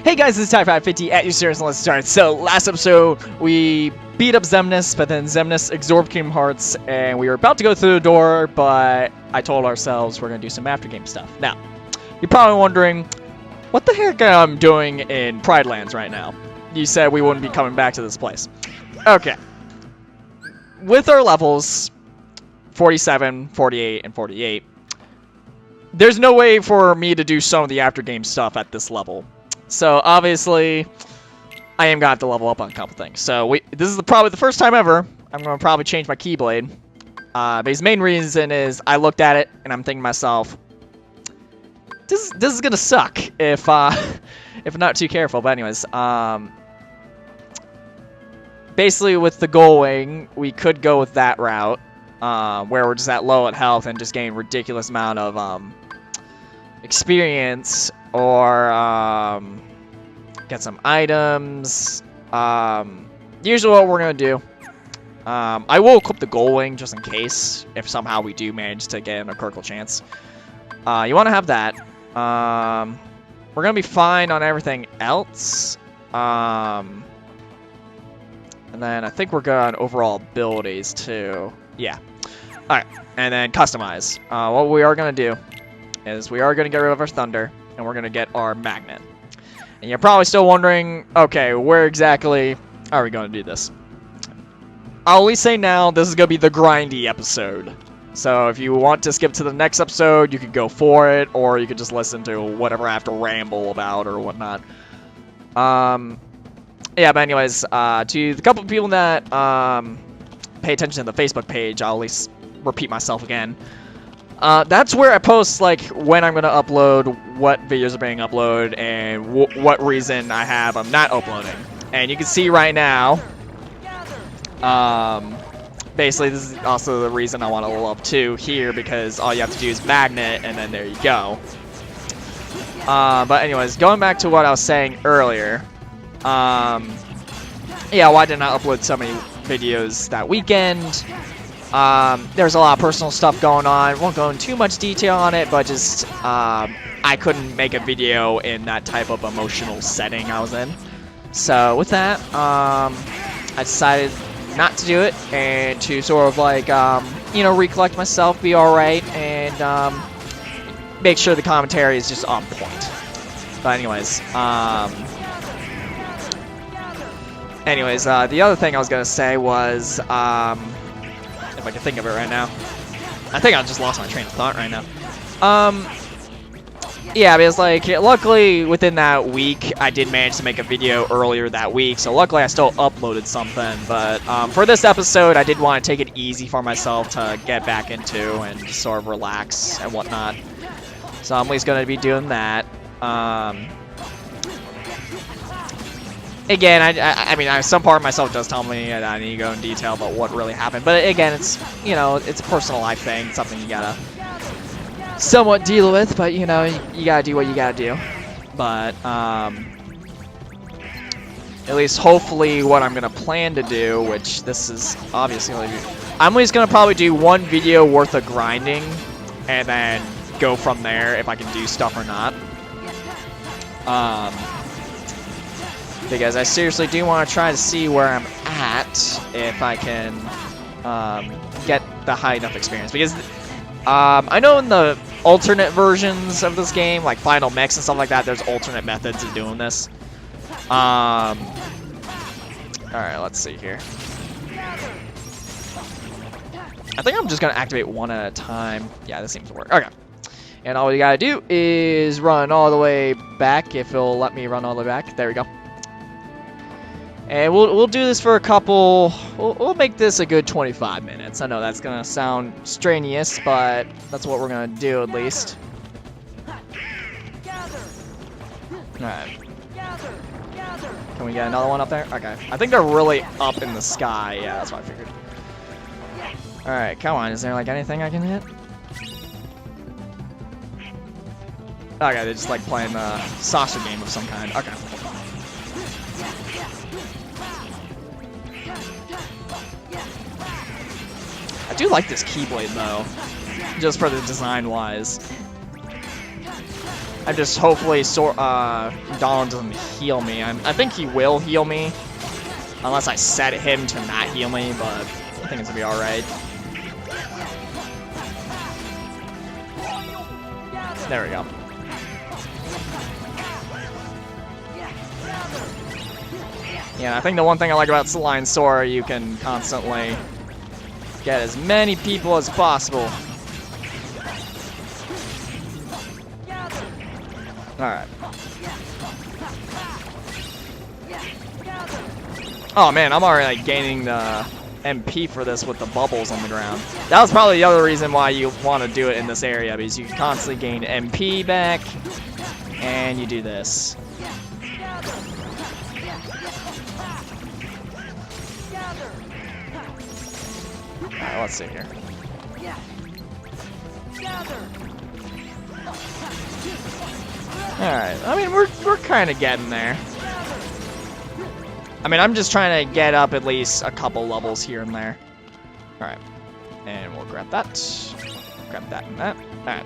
Hey guys, this is Ty550 at YouSerious, and let's start. So, last episode, we beat up Xemnas, but then Xemnas absorbed Kingdom Hearts, and we were about to go through the door, but I told ourselves we're going to do some after-game stuff. Now, you're probably wondering, what the heck am I doing in Pride Lands right now? You said we wouldn't be coming back to this place. Okay. With our levels, 47, 48, and 48, there's no way for me to do some of the after-game stuff at this level. So, obviously, I am going to have to level up on a couple things. So, this is probably the first time ever I'm going to probably change my Keyblade. But his main reason is I looked at it, and I'm thinking to myself, this is going to suck if I'm not too careful. But anyways, basically with the Gull Wing, we could go with that route, where we're just at low at health and just gain ridiculous amount of experience, or get some items. Usually what we're going to do, I will equip the Gull Wing just in case, if somehow we do manage to get in a critical chance. You want to have that. We're going to be fine on everything else. And then I think we're good on overall abilities too. Yeah. Alright, and then customize. What we are going to do is we are going to get rid of our Thunder, and we're going to get our Magnet. And you're probably still wondering, okay, where exactly are we going to do this? I'll at least say now, this is going to be the grindy episode. So if you want to skip to the next episode, you could go for it, or you could just listen to whatever I have to ramble about or whatnot. Yeah, but anyways, to the couple of people that pay attention to the Facebook page, I'll at least repeat myself again. That's where I post, like, when I'm going to upload, what videos are being uploaded, and what reason I have I'm not uploading. And you can see right now, basically this is also the reason I want to level up too here, because all you have to do is Magnet, and then there you go. But anyways, going back to what I was saying earlier, yeah, why didn't I upload so many videos that weekend? There's a lot of personal stuff going on. Won't go into too much detail on it, but just I couldn't make a video in that type of emotional setting I was in. So with that, I decided not to do it, and to sort of like you know, recollect myself, be alright, and make sure the commentary is just on point. But anyways, the other thing I was gonna say was, if I can think of it right now, I think I just lost my train of thought right now. Yeah, because like, luckily within that week, I did manage to make a video earlier that week, so luckily I still uploaded something. But for this episode, I did want to take it easy for myself to get back into and just sort of relax and whatnot. So I'm at least going to be doing that. Again, I mean, some part of myself does tell me that I need to go in detail about what really happened. But again, it's, you know, it's a personal life thing, something you gotta somewhat deal with. But, you know, you gotta do what you gotta do. But, at least hopefully what I'm gonna plan to do, which this is obviously gonna be, I'm just gonna probably do one video worth of grinding, and then go from there if I can do stuff or not. Because I seriously do want to try to see where I'm at, if I can get the high enough experience. Because I know in the alternate versions of this game, like Final Mix and stuff like that, there's alternate methods of doing this. Alright, let's see here. I think I'm just going to activate one at a time. Yeah, this seems to work. Okay. And all you got to do is run all the way back, if it'll let me run all the way back. There we go. And we'll do this for a couple, we'll make this a good 25 minutes. I know that's going to sound strenuous, but that's what we're going to do at least. Alright. Can we get another one up there? Okay. I think they're really up in the sky. Yeah, that's what I figured. Alright, come on. Is there like anything I can hit? Okay, they're just like playing a saucer game of some kind. Okay. I do like this Keyblade though, just for the design wise. I just hopefully Donald doesn't heal me. I think he will heal me, unless I set him to not heal me, but I think it's gonna be alright. There we go. Yeah, I think the one thing I like about Line Sora, you can constantly get as many people as possible. Alright. Oh man, I'm already gaining the MP for this with the bubbles on the ground. That was probably the other reason why you want to do it in this area, because you can constantly gain MP back, and you do this. Alright, let's see here. Alright, I mean, we're kind of getting there. I mean, I'm just trying to get up at least a couple levels here and there. Alright, and we'll grab that. Grab that and that. Alright.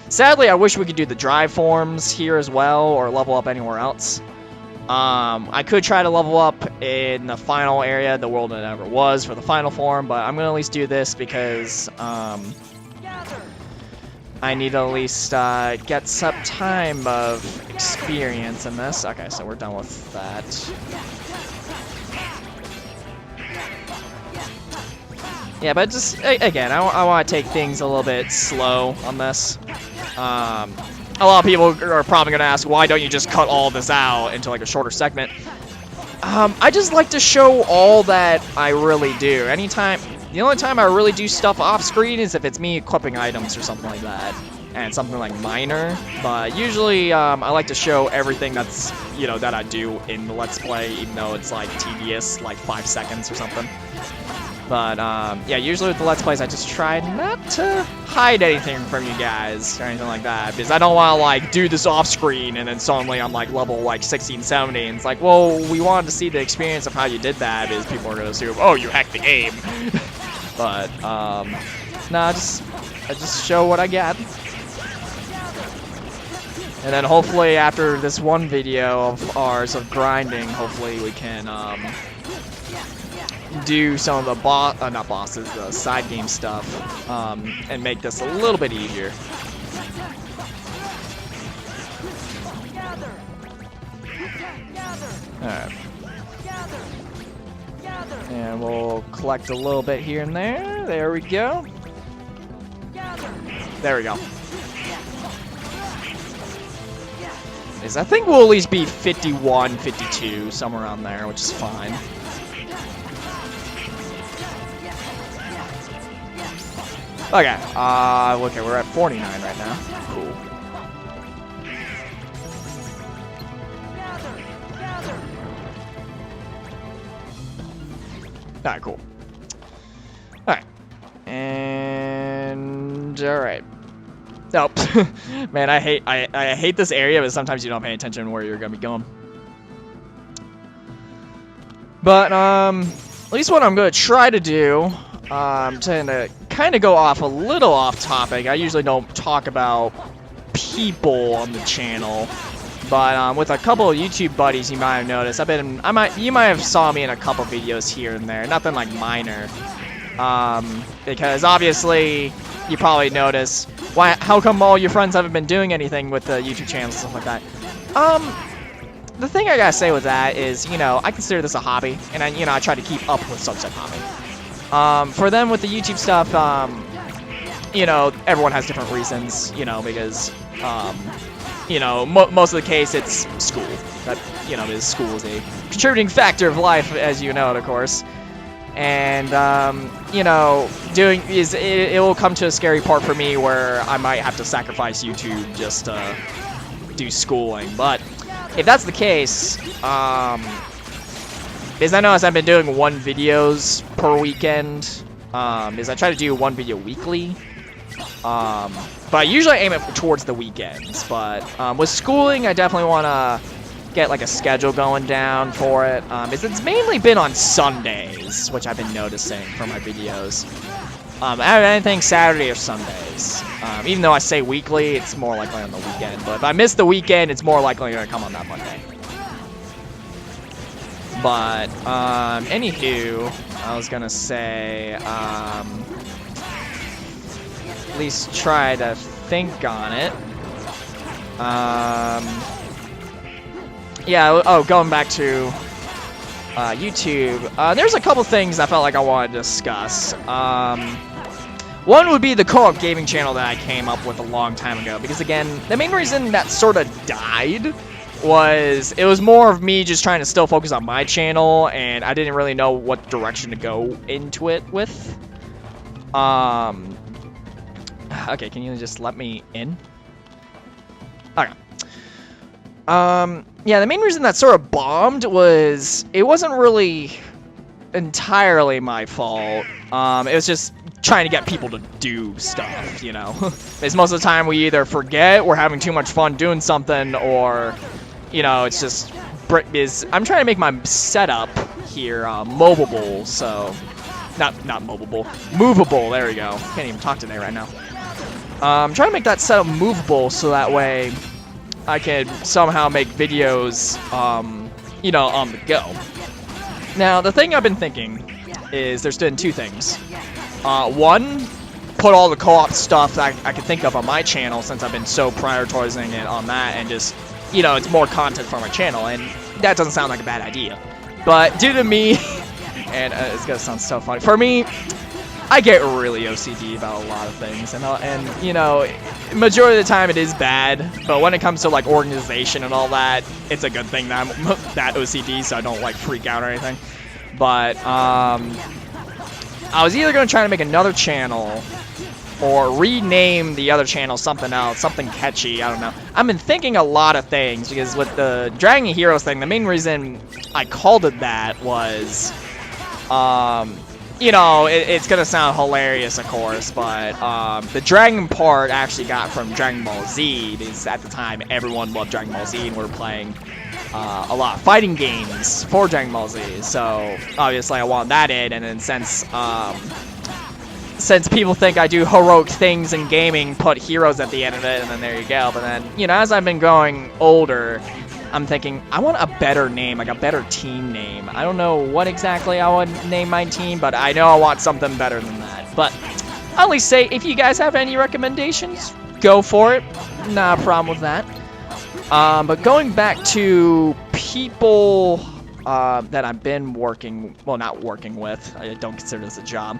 Sadly, I wish we could do the drive forms here as well, or level up anywhere else. I could try to level up in the final area, the world that ever was, for the final form, but I'm going to at least do this because I need to at least get some time of experience in this. Okay, so we're done with that. Yeah, but just, again, I want to take things a little bit slow on this. A lot of people are probably going to ask, why don't you just cut all this out into like a shorter segment? I just like to show all that I really do. The only time I really do stuff off screen is if it's me equipping items or something like that, and something like minor. But usually, I like to show everything that's, that I do in the Let's Play, even though it's like tedious, like 5 seconds or something. But, yeah, usually with the Let's Plays, I just try not to hide anything from you guys or anything like that, because I don't want to, like, do this off-screen and then suddenly I'm, like, level, like, 16, 17. And it's like, well, we wanted to see the experience of how you did that, because people are going to assume, oh, you hacked the game. But, nah, I just show what I get. And then hopefully after this one video of ours of grinding, hopefully we can, do some of the not bosses, the side game stuff, and make this a little bit easier. Alright. And we'll collect a little bit here and there. There we go. There we go. I think we'll at least be 51, 52, somewhere around there, which is fine. Okay, okay, we're at 49 right now. Cool. Alright, cool. Alright. And alright. Nope. Man, I hate this area, but sometimes you don't pay attention where you're gonna be going. But at least what I'm gonna try to do, to kind of go off a little off topic. I usually don't talk about people on the channel, but with a couple of YouTube buddies, you might have noticed. You might have saw me in a couple videos here and there. Nothing like minor, because obviously you probably noticed how come all your friends haven't been doing anything with the YouTube channels and stuff like that. The thing I gotta say with that is, I consider this a hobby, and I try to keep up with such a hobby. For them with the YouTube stuff, everyone has different reasons, because, most of the case it's school. That, because school is a contributing factor of life, as you know, of course. And, it will come to a scary part for me where I might have to sacrifice YouTube just to do schooling. But if that's the case, because I notice I've been doing 1 videos per weekend, because I try to do 1 video weekly, but I usually aim it towards the weekends. But with schooling, I definitely want to get like a schedule going down for it. It's mainly been on Sundays, which I've been noticing for my videos. Anything Saturday or Sundays. Even though I say weekly, it's more likely on the weekend. But if I miss the weekend, it's more likely to come on that Monday. But, anywho, I was gonna say, at least try to think on it. Yeah, oh, going back to YouTube, there's a couple things I felt like I wanted to discuss. One would be the co-op gaming channel that I came up with a long time ago, because again, the main reason that sort of died was it was more of me just trying to still focus on my channel, and I didn't really know what direction to go into it with. Okay, can you just let me in? Okay. Yeah, the main reason that sort of bombed was it wasn't really entirely my fault. It was just trying to get people to do stuff, you know? Because most of the time we either forget we're having too much fun doing something, or, you know, it's just... I'm trying to make my setup here movable, so... Not movable. Movable, there we go. Can't even talk today right now. I'm trying to make that setup movable so that way I can somehow make videos, you know, on the go. Now, the thing I've been thinking is there's been two things. One, put all the co-op stuff that I can think of on my channel, since I've been so prioritizing it on that, and just, you know, it's more content for my channel, and that doesn't sound like a bad idea. But due to me, and it's gonna sound so funny, for me, I get really OCD about a lot of things, and you know, majority of the time it is bad, but when it comes to like organization and all that, it's a good thing that I'm that OCD, so I don't like freak out or anything. But I was either going to try to make another channel or rename the other channel something else, something catchy, I don't know. I've been thinking a lot of things, because with the Dragon Heroes thing, the main reason I called it that was, you know, it's going to sound hilarious, of course, but the Dragon part actually got from Dragon Ball Z, because at the time everyone loved Dragon Ball Z, and we were playing a lot of fighting games for Dragon Ball Z, so obviously I want that in, and then since people think I do heroic things in gaming, put heroes at the end of it, and then there you go. But then, you know, as I've been growing older, I'm thinking, I want a better name, like a better team name. I don't know what exactly I would name my team, but I know I want something better than that. But I'll at least say, if you guys have any recommendations, go for it. Not a problem with that. But going back to people that I've been working, well, not working with, I don't consider this a job.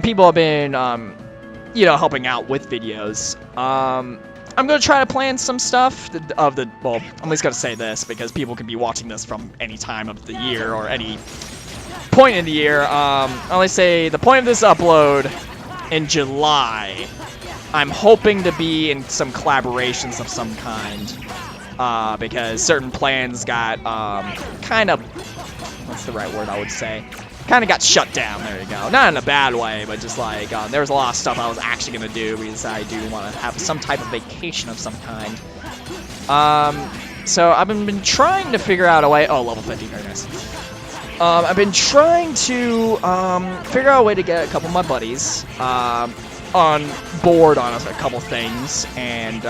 People have been, you know, helping out with videos. I'm going to try to plan some stuff well, I'm at least going to say this, because people can be watching this from any time of the year or any point in the year. I'll only say the point of this upload in July, I'm hoping to be in some collaborations of some kind, because certain plans got, kind of, what's the right word I would say? Kind of got shut down, there you go. Not in a bad way, but just like, there was a lot of stuff I was actually going to do, because I do want to have some type of vacation of some kind. So I've been trying to figure out a way, oh, level 50, very nice. I've been trying to, figure out a way to get a couple of my buddies, on board on a couple things, and,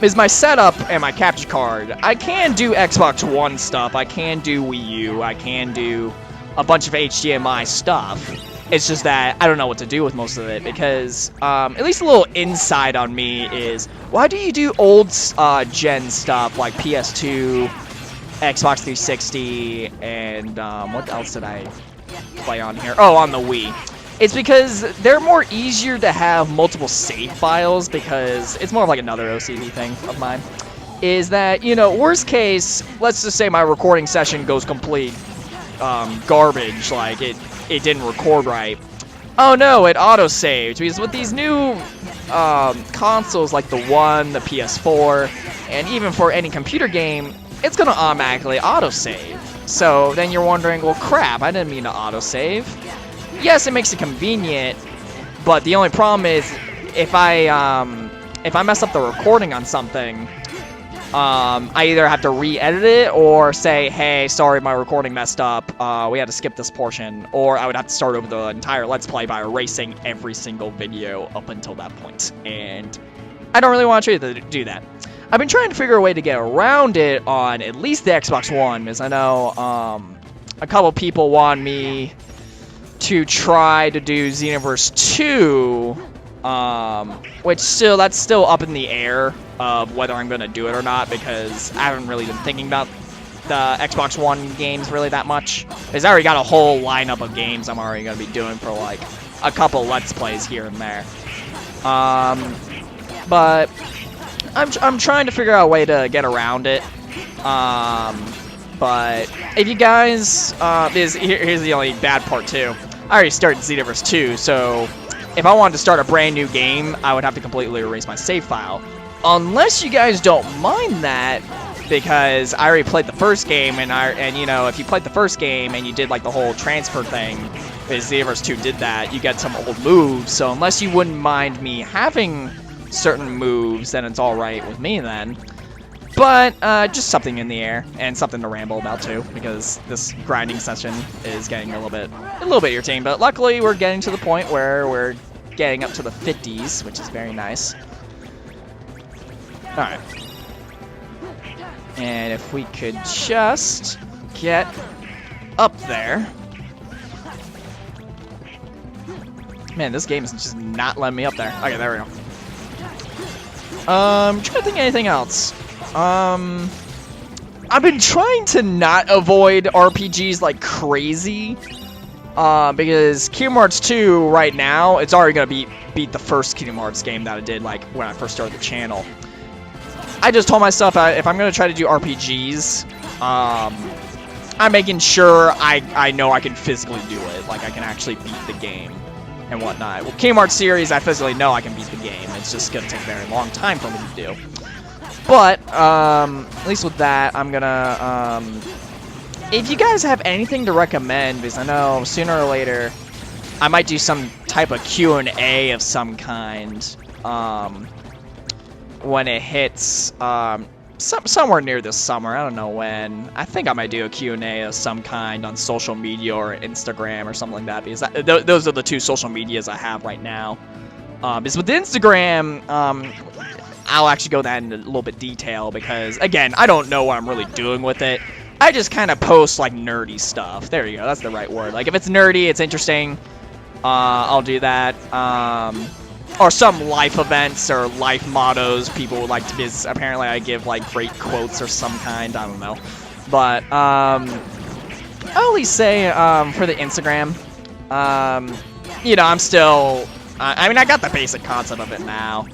is my setup and my capture card. I can do Xbox One stuff, I can do Wii U, I can do a bunch of HDMI stuff. It's just that I don't know what to do with most of it, because at least a little insight on me is, why do you do old gen stuff like PS2, Xbox 360, and what else did I play on here? Oh, on the Wii. It's because they're more easier to have multiple save files, because it's more of like another OCD thing of mine. Is that, you know, worst case, let's just say my recording session goes complete garbage, like it didn't record right. Oh no, it auto-saved, because with these new consoles like the One, the PS4, and even for any computer game, it's gonna automatically auto-save. So then you're wondering, well crap, I didn't mean to auto-save. Yes, it makes it convenient, but the only problem is if I mess up the recording on something, I either have to re-edit it or say, hey, sorry, my recording messed up. We had to skip this portion. Or I would have to start over the entire Let's Play by erasing every single video up until that point. And I don't really want to do that. I've been trying to figure a way to get around it on at least the Xbox One, because I know a couple people want me to try to do Xenoverse 2, which that's still up in the air of whether I'm going to do it or not, because I haven't really been thinking about the Xbox One games really that much. Because I already got a whole lineup of games I'm already going to be doing for like a couple Let's Plays here and there. But I'm trying to figure out a way to get around it. But if you guys, here's the only bad part too. I already started Xenoverse 2, so if I wanted to start a brand new game, I would have to completely erase my save file. Unless you guys don't mind that, because I already played the first game, and you know, if you played the first game and you did like the whole transfer thing, because Xenoverse 2 did that, you get some old moves. So unless you wouldn't mind me having certain moves, then it's all right with me then. But just something in the air and something to ramble about too, because this grinding session is getting a little bit irritating. But luckily, we're getting to the point where we're getting up to the 50s, which is very nice. All right. And if we could just get up there. Man, this game is just not letting me up there. Okay, there we go. Trying to think of anything else. I've been trying to not avoid RPGs like crazy. Because Kingdom Hearts 2 right now, it's already gonna beat the first Kingdom Hearts game that I did like when I first started the channel. I just told myself if I'm gonna try to do RPGs, I'm making sure I know I can physically do it, like I can actually beat the game and whatnot. Well, Kingdom Hearts series, I physically know I can beat the game. It's just gonna take a very long time for me to do. But at least with that, I'm gonna if you guys have anything to recommend, because I know sooner or later I might do some type of Q&A of some kind when it hits somewhere near this summer. I don't know when. I think I might do a Q&A of some kind on social media or Instagram or something like that, because those are the two social medias I have right now. Because with Instagram, I'll actually go that in a little bit detail, because again, I don't know what I'm really doing with it. I just kind of post like nerdy stuff. There you go, that's the right word. Like if it's nerdy, it's interesting, I'll do that. Or some life events or life mottos people would like to, because apparently I give like great quotes or some kind, I don't know. But I'll at least say for the Instagram, you know, I'm still, I mean, I got the basic concept of it now.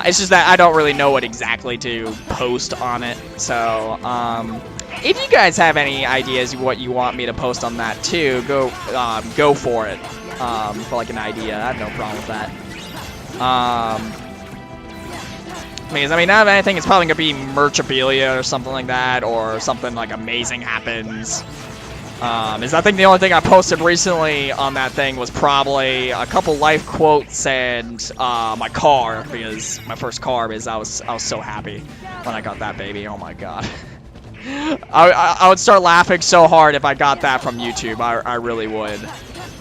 It's just that I don't really know what exactly to post on it. So if you guys have any ideas what you want me to post on that too, go for it. For like an idea, I have no problem with that. Because I mean, not anything, it's probably gonna be merchabilia or something like that, or something like amazing happens. Is I think the only thing I posted recently on that thing was probably a couple life quotes and my car, because my first car, because I was so happy when I got that baby. Oh my god. I would start laughing so hard if I got that from YouTube. I really would.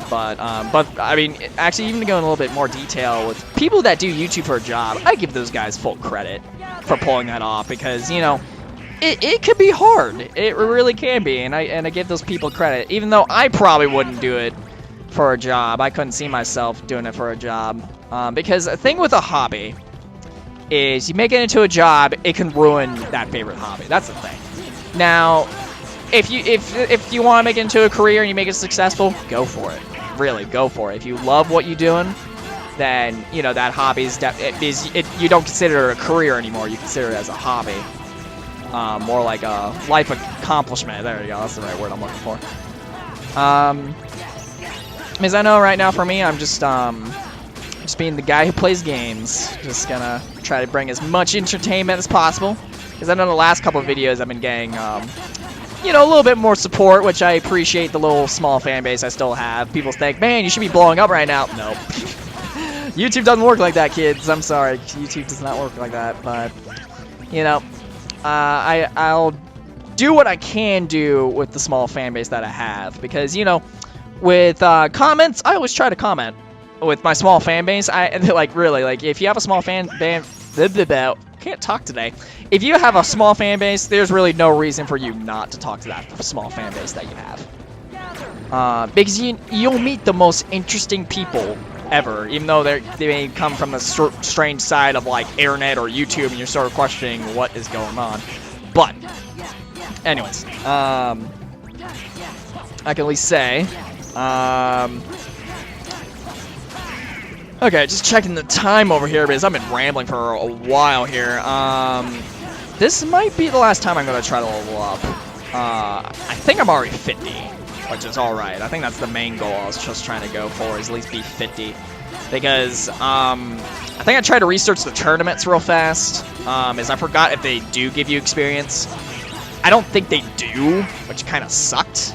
But I mean, actually, even to go in a little bit more detail with people that do YouTube for a job, I give those guys full credit for pulling that off, because you know, it could be hard. It really can be, and I give those people credit, even though I probably wouldn't do it for a job. I couldn't see myself doing it for a job, because the thing with a hobby is you make it into a job, it can ruin that favorite hobby. That's the thing. Now, if you want to make it into a career and you make it successful, go for it. Really, go for it. If you love what you're doing, then you know that hobby is you don't consider it a career anymore. You consider it as a hobby, more like a life accomplishment. There you go. That's the right word I'm looking for. Because I know right now for me, I'm just being the guy who plays games. Just gonna try to bring as much entertainment as possible. Because I know the last couple of videos I've been getting, you know, a little bit more support, which I appreciate the little small fan base I still have. People think, man, you should be blowing up right now. Nope. YouTube doesn't work like that, kids. I'm sorry. YouTube does not work like that. But, you know, I'll do what I can do with the small fan base that I have, because you know, with comments, I always try to comment. With my small fan base, like really, like if you have a small can't talk today. If you have a small fan base, there's really no reason for you not to talk to that small fan base that you have. Because you'll meet the most interesting people ever, even though they may come from a strange side of like internet or YouTube, and you're sort of questioning what is going on. But, anyways, I can at least say, okay, just checking the time over here because I've been rambling for a while here. This might be the last time I'm gonna try to level up. I think I'm already 50. Which is alright. I think that's the main goal I was just trying to go for, is at least be 50. Because, I think I tried to research the tournaments real fast, as I forgot if they do give you experience. I don't think they do, which kind of sucked.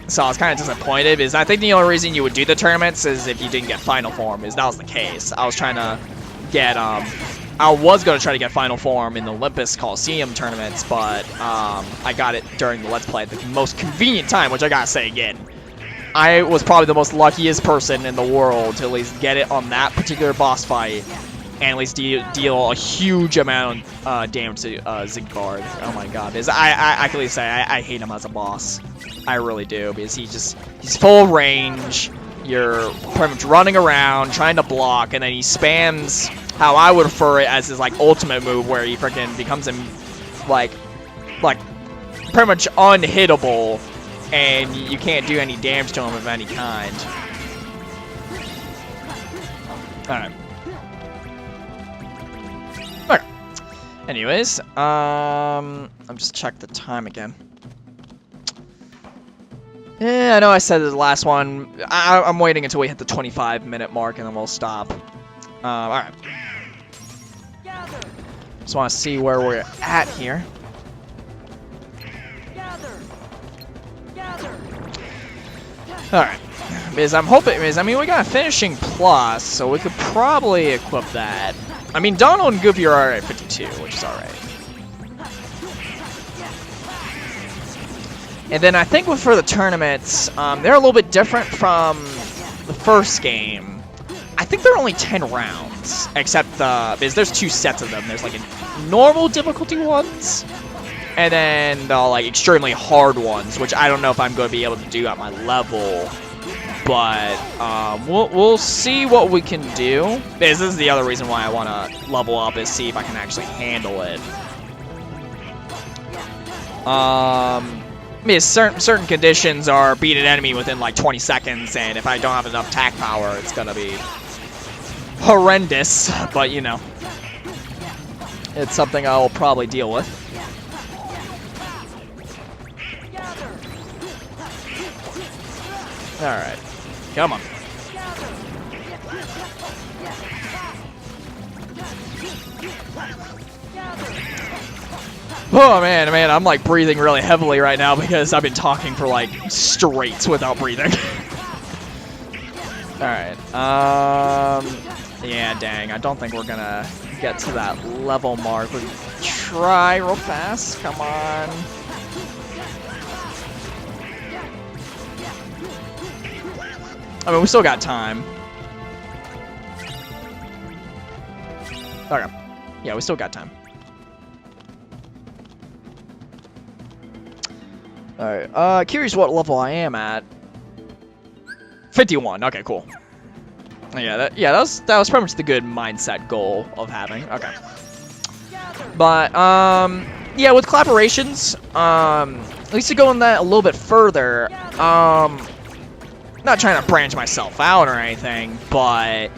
So I was kind of disappointed, because I think the only reason you would do the tournaments is if you didn't get Final Form, is that was the case. I was trying to get, I was going to try to get Final Form in the Olympus Coliseum tournaments, but I got it during the Let's Play at the most convenient time, which I gotta say again. I was probably the most luckiest person in the world to at least get it on that particular boss fight, and at least deal a huge amount of damage to Zigguard. Oh my god, because I can at least say I hate him as a boss. I really do, because he's full range, you're pretty much running around, trying to block, and then he spams how I would refer it as his like ultimate move, where he freaking becomes him like pretty much unhittable, and you can't do any damage to him of any kind. Alright. Okay. Anyways, I'm just check the time again. Yeah, I know I said the last one. I'm waiting until we hit the 25-minute mark, and then we'll stop. Alright. Just want to see where we're at here. Alright. Because I'm hoping, because I mean, we got a finishing plus, so we could probably equip that. I mean, Donald and Goofy are alright at 52, which is alright. And then I think for the tournaments, they're a little bit different from the first game. I think they're only 10 rounds, except because there's 2 sets of them. There's like a normal difficulty ones, and then the like extremely hard ones, which I don't know if I'm going to be able to do at my level. But we'll see what we can do. This is the other reason why I want to level up, is see if I can actually handle it. I mean, certain conditions are beat an enemy within like 20 seconds, and if I don't have enough attack power, it's gonna be horrendous. But you know, it's something I will probably deal with. All right, come on. Oh man, I'm like breathing really heavily right now because I've been talking for like straight without breathing. Alright, yeah, dang, I don't think we're gonna get to that level mark. We try real fast, come on. I mean, we still got time. Okay, yeah, we still got time. Alright, curious what level I am at. 51, okay, cool. Yeah, that was pretty much the good mindset goal of having. Okay. But, yeah, with collaborations, at least to go in that a little bit further, not trying to branch myself out or anything, but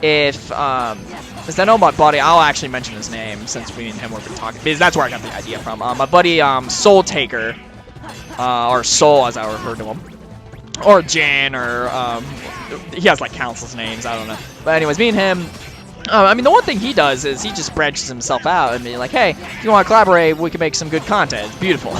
if, because I know my buddy, I'll actually mention his name since we and him were talking, because that's where I got the idea from. My buddy, Soul Taker, or Soul as I refer to him, or Jan, or he has like countless names, I don't know. But anyways, me and him, I mean, the one thing he does is he just branches himself out and be like, hey, if you want to collaborate, we can make some good content. It's beautiful.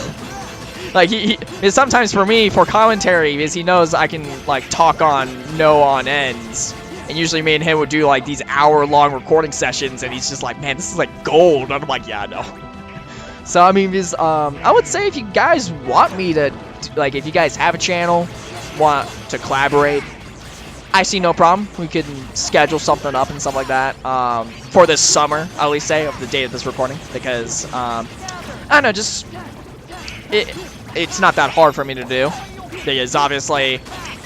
Like he sometimes for me, for commentary, because he knows I can like talk on ends, And usually me and him would do like these hour-long recording sessions, and he's just like, man, this is like gold. And I'm like, yeah, I know. So I mean, I would say if you guys want me to, like, if you guys have a channel, want to collaborate, I see no problem. We can schedule something up and stuff like that for this summer, at least say, of the date of this recording, because I don't know, just it's not that hard for me to do. Because obviously,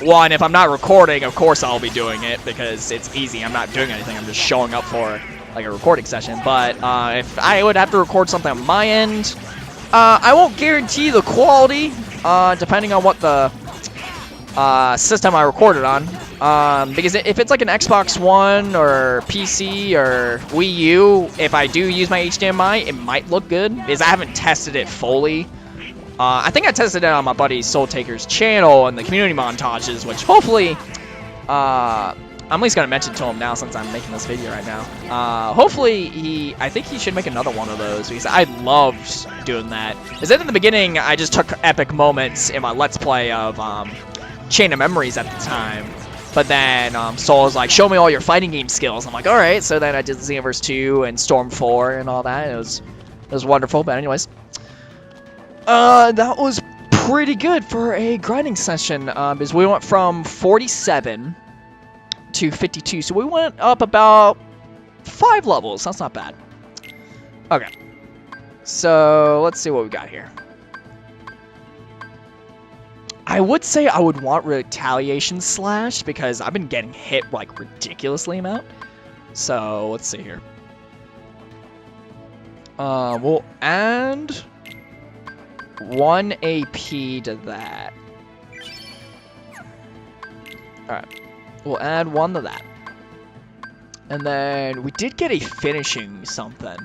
one, if I'm not recording, of course I'll be doing it because it's easy. I'm not doing anything. I'm just showing up for like a recording session. But if I would have to record something on my end, I won't guarantee the quality, depending on what the system I recorded on. Because if it's like an Xbox One or PC or Wii U, if I do use my HDMI, it might look good. Because I haven't tested it fully. I think I tested it on my buddy Soul Taker's channel and the community montages, which hopefully, I'm at least gonna mention to him now since I'm making this video right now. Hopefully I think he should make another one of those because I loved doing that. Because then in the beginning, I just took epic moments in my Let's Play of Chain of Memories at the time. But then Soul was like, show me all your fighting game skills. I'm like, all right. So then I did Xenoverse 2 and Storm 4 and all that. It was wonderful. But anyways. That was pretty good for a grinding session, because we went from 47 to 52, so we went up about 5 levels. That's not bad. Okay, so let's see what we got here. I would say I would want Retaliation Slash, because I've been getting hit, like, ridiculously amount. So, let's see here. We'll add 1 AP to that. Alright. We'll add 1 to that. And then we did get a finishing something.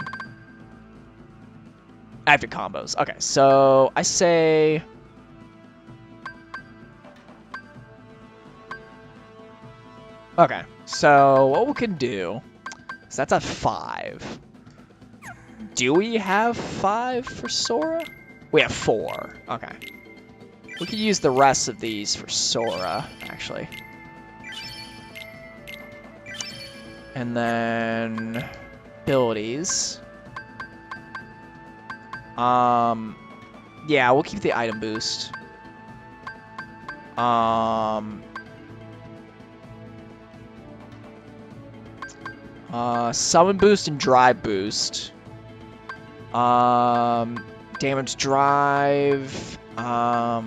Active combos. Okay, so I say... Okay, so what we can do is that's a 5. Do we have 5 for Sora? We have 4. Okay. We could use the rest of these for Sora, actually. And then abilities. Yeah, we'll keep the item boost. Summon boost and drive boost. Damage drive. I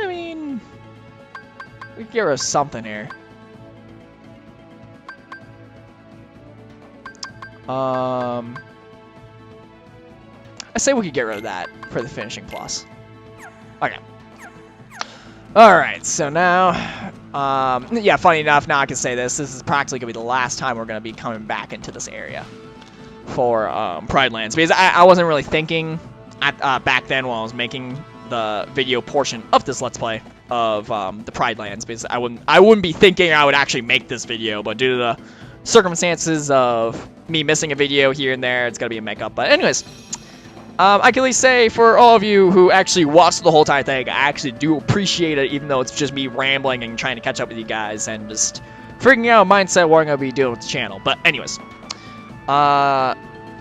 mean, we can get rid of something here. I say we could get rid of that for the finishing plus. Okay. Alright, so now, yeah, funny enough, now I can say this is practically going to be the last time we're going to be coming back into this area for Pride Lands, because I wasn't really thinking at, back then while I was making the video portion of this Let's Play of the Pride Lands, because I wouldn't be thinking I would actually make this video, but due to the circumstances of me missing a video here and there, it's going to be a makeup. But anyways, I can at least say for all of you who actually watched the whole entire thing, I actually do appreciate it, even though it's just me rambling and trying to catch up with you guys and just figuring out mindset what I'm going to be doing with the channel. But anyways,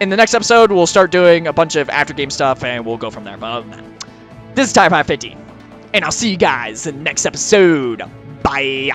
in the next episode, we'll start doing a bunch of after game stuff and we'll go from there. But other than that, this is Ty550, and I'll see you guys in the next episode. Bye.